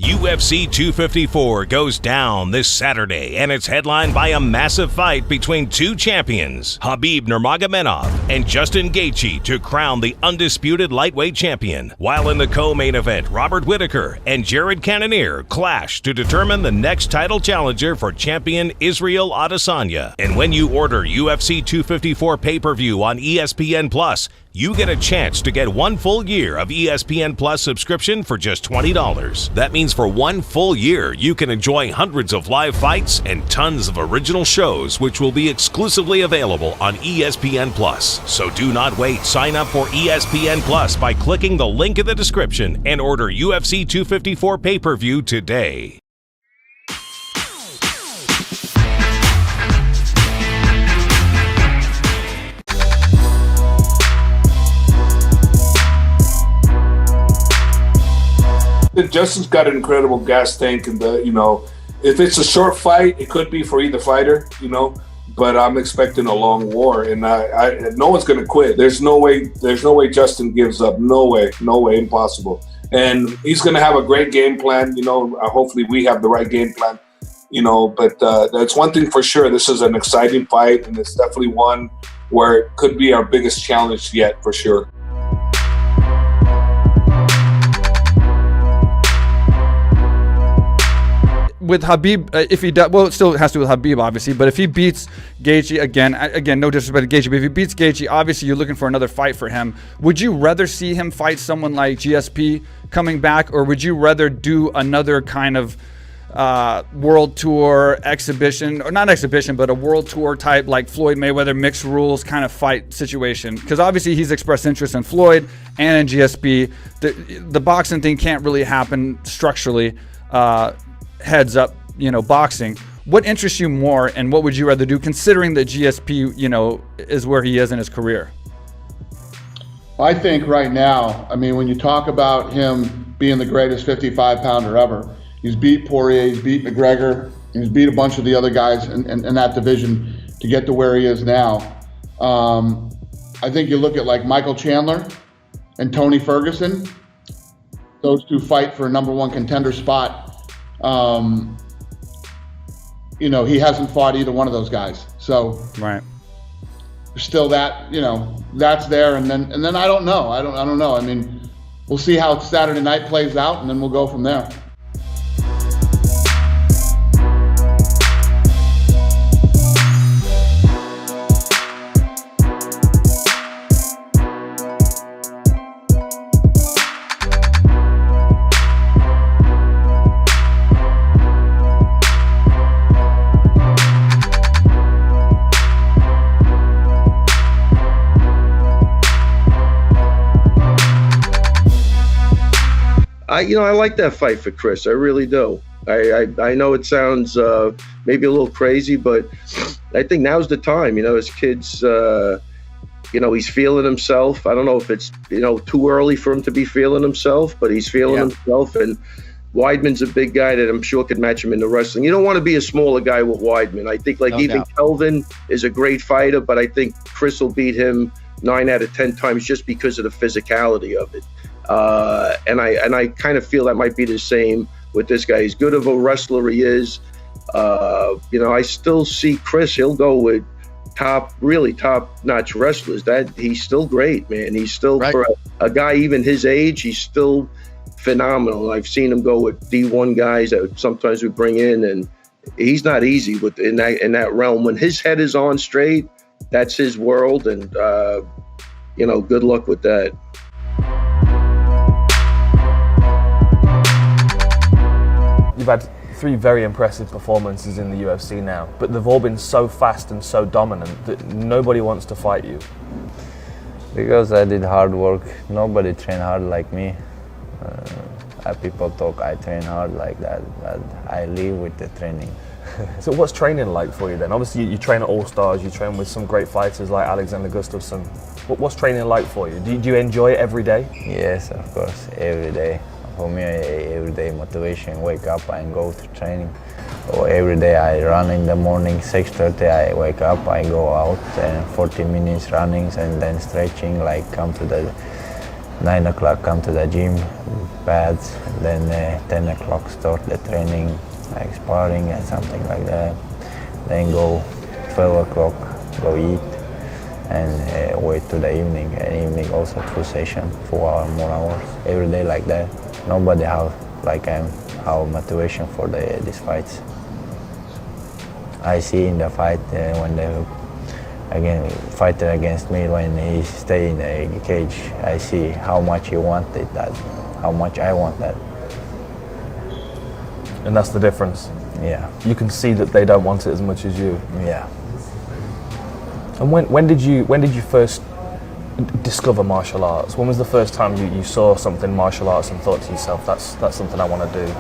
UFC 254 goes down this Saturday, and it's headlined by a massive fight between two champions, Khabib Nurmagomedov and Justin Gaethje, to crown the undisputed lightweight champion. While in the co-main event, Robert Whittaker and Jared Cannonier clash to determine the next title challenger for champion Israel Adesanya. And when you order UFC 254 pay-per-view on ESPN+, you get a chance to get 1 full year of ESPN Plus subscription for just $20. That means for 1 full year, you can enjoy hundreds of live fights and tons of original shows, which will be exclusively available on ESPN Plus. So do not wait. Sign up for ESPN Plus by clicking the link in the description and order UFC 254 pay-per-view today. Justin's got an incredible gas tank, and if it's a short fight, it could be for either fighter, But I'm expecting a long war, and no one's gonna quit. There's no way Justin gives up. No way, impossible. And he's gonna have a great game plan. Hopefully we have the right game plan. But that's one thing for sure. This is an exciting fight, and it's definitely one where it could be our biggest challenge yet, for sure. With Khabib, if he does, well, it still has to do with Khabib, obviously. But if he beats Gaethje again, no disrespect to Gaethje, but if he beats Gaethje, obviously you're looking for another fight for him. Would you rather see him fight someone like GSP coming back, or would you rather do another kind of world tour exhibition, or not exhibition, but a world tour type like Floyd Mayweather mixed rules kind of fight situation? Because obviously he's expressed interest in Floyd and in GSP. The boxing thing can't really happen structurally. Heads up, boxing. What interests you more, and what would you rather do, considering that GSP, is where he is in his career? I think right now, when you talk about him being the greatest 55-pounder ever, he's beat Poirier, he's beat McGregor, he's beat a bunch of the other guys in that division to get to where he is now. I think you look at like Michael Chandler and Tony Ferguson. Those two fight for a #1 contender spot. He hasn't fought either one of those guys. So right. Still that, that's there. And then I don't know. I don't know. We'll see how Saturday night plays out, and then we'll go from there. I like that fight for Chris. I really do. I know it sounds maybe a little crazy, but I think now's the time. His kid's, he's feeling himself. I don't know if it's, too early for him to be feeling himself, but he's feeling himself. And Weidman's a big guy that I'm sure could match him in the wrestling. You don't want to be a smaller guy with Weidman. I think even Kelvin is a great fighter, but I think Chris will beat him 9 out of 10 times just because of the physicality of it. And I kind of feel that might be the same with this guy. As good of a wrestler he is, I still see Chris. He'll go with really top-notch wrestlers. That he's still great, man. He's still right. For a guy even his age, he's still phenomenal. I've seen him go with D1 guys that sometimes we bring in, and he's not easy in that realm. When his head is on straight, that's his world, and good luck with that. You've had 3 very impressive performances in the UFC now, but they've all been so fast and so dominant that nobody wants to fight you. Because I did hard work. Nobody trained hard like me. People talk I train hard like that, but I live with the training. So what's training like for you then? Obviously you train at All Stars, you train with some great fighters like Alexander Gustafsson. What's training like for you? Do you enjoy it every day? Yes, of course, every day. For me, everyday motivation, wake up and go to training. Or every day I run in the morning, 6:30 I wake up, I go out and 40 minutes running and then stretching, like come to the 9 o'clock come to the gym, pads, then 10 o'clock start the training, like sparring and something like that. Then go 12 o'clock, go eat, and wait to the evening. And evening also 2 sessions, 4 hours, more hours, every day like that. Nobody have like how motivation for these fights. I see in the fight when they fighter against me, when he stay in the cage, I see how much he wanted that, how much I want that. And that's the difference. Yeah. You can see that they don't want it as much as you. Yeah. And when did you first discover martial arts? When was the first time you saw something martial arts and thought to yourself, that's something I want to do?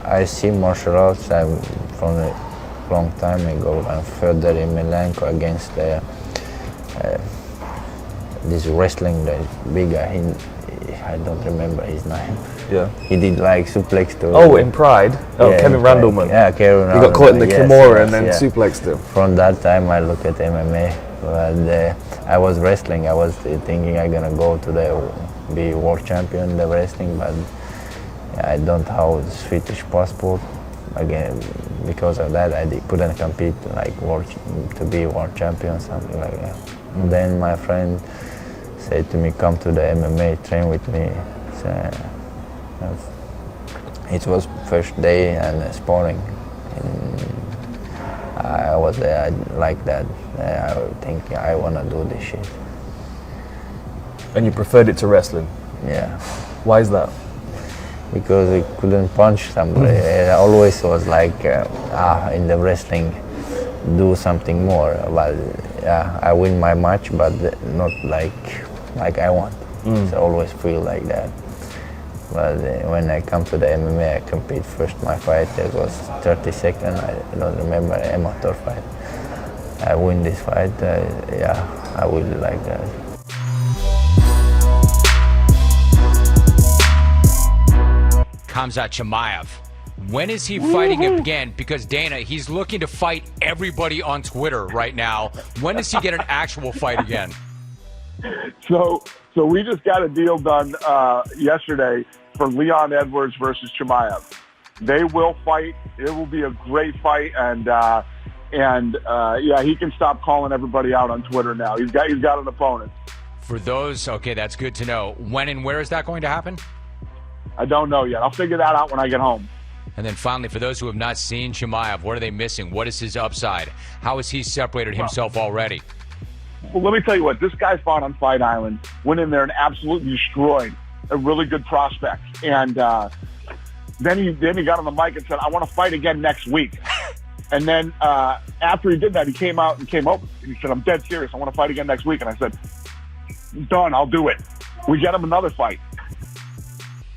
I see martial arts from a long time ago. I'm further in Milanko against this wrestling, the big guy. I don't remember his name. Yeah. He did like suplex to. Oh, in Pride. Oh, yeah, Kevin Randleman. Yeah, Kevin Randleman. He got caught in the Kimura yes, and then suplexed him. From that time, I look at MMA. But I was wrestling. I was thinking I'm gonna go to be world champion in the wrestling, but I don't have the Swedish passport. Again, because of that, I couldn't compete like to be world champion, something like that. And then my friend said to me, "Come to the MMA, train with me." So, it was first day and sparring. And I was there. I like that. I think I wanna do this shit. And you preferred it to wrestling? Yeah. Why is that? Because I couldn't punch somebody. It always was like, in the wrestling, do something more. But I win my match, but not like I want. So I always feel like that. But when I come to the MMA, I compete first. My fight, it was 30 seconds. I don't remember, amateur fight. I win this fight. I really like that. Khamzat Chimaev. When is he fighting again? Because Dana, he's looking to fight everybody on Twitter right now. When does he get an actual fight again? So we just got a deal done yesterday for Leon Edwards versus Chimaev. They will fight. It will be a great fight, and he can stop calling everybody out on Twitter now. He's got an opponent. For those, okay, that's good to know. When and where is that going to happen? I don't know yet. I'll figure that out when I get home. And then finally, for those who have not seen Chimaev, what are they missing? What is his upside? How has he separated himself already? Well, let me tell you what. This guy fought on Fight Island, went in there and absolutely destroyed a really good prospect. And then he got on the mic and said, "I want to fight again next week." And then after he did that, he came out and came up and he said, "I'm dead serious. I want to fight again next week." And I said, "Done. I'll do it." We get him another fight.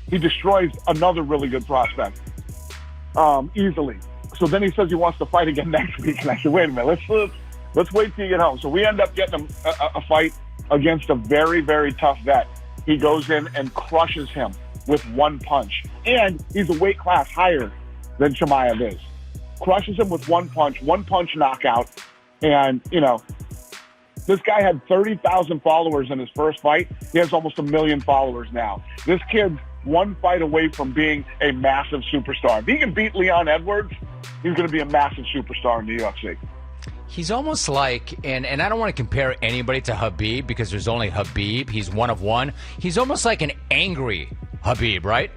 He destroys another really good prospect easily. So then he says he wants to fight again next week. And I said, wait a minute, let's wait till you get home. So we end up getting him a fight against a very, very tough vet. He goes in and crushes him with one punch. And he's a weight class higher than Chimaev is. Crushes him with one punch knockout. And, this guy had 30,000 followers in his first fight. He has almost 1 million followers now. This kid's one fight away from being a massive superstar. If he can beat Leon Edwards, he's going to be a massive superstar in the UFC. He's almost like, and I don't want to compare anybody to Khabib because there's only Khabib. He's one of one. He's almost like an angry Khabib, right?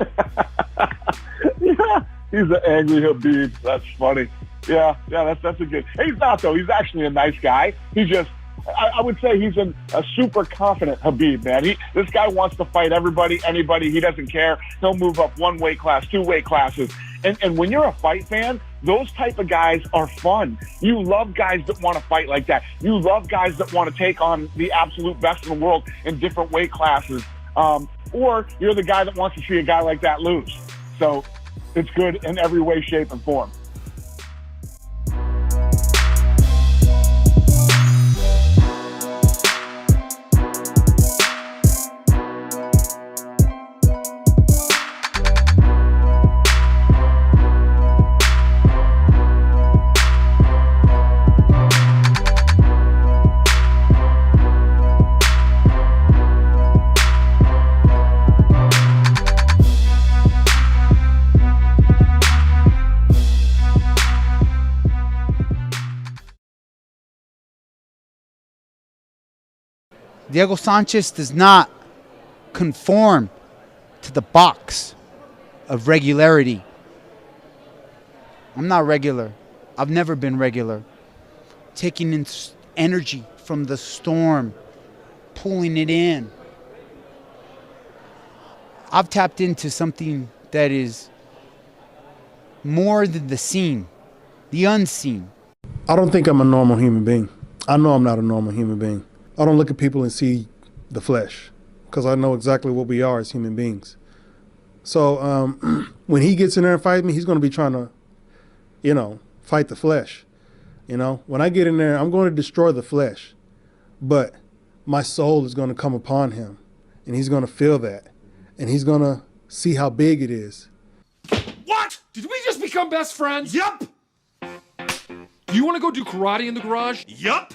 Yeah, he's an angry Khabib. That's funny. Yeah, that's a good. He's not, though. He's actually a nice guy. He just, I would say he's a super confident Khabib, man. This guy wants to fight everybody, anybody. He doesn't care. He'll move up one weight class, 2 weight classes. And when you're a fight fan, those type of guys are fun. You love guys that want to fight like that. You love guys that want to take on the absolute best in the world in different weight classes. Or you're the guy that wants to see a guy like that lose. So it's good in every way, shape, and form. Diego Sanchez does not conform to the box of regularity. I'm not regular. I've never been regular. Taking in energy from the storm, pulling it in. I've tapped into something that is more than the seen, the unseen. I don't think I'm a normal human being. I know I'm not a normal human being. I don't look at people and see the flesh because I know exactly what we are as human beings. So when he gets in there and fights me, he's going to be trying to, fight the flesh. When I get in there, I'm going to destroy the flesh, but my soul is going to come upon him, and he's going to feel that, and he's going to see how big it is. What? Did we just become best friends? Yup. Do you want to go do karate in the garage? Yup.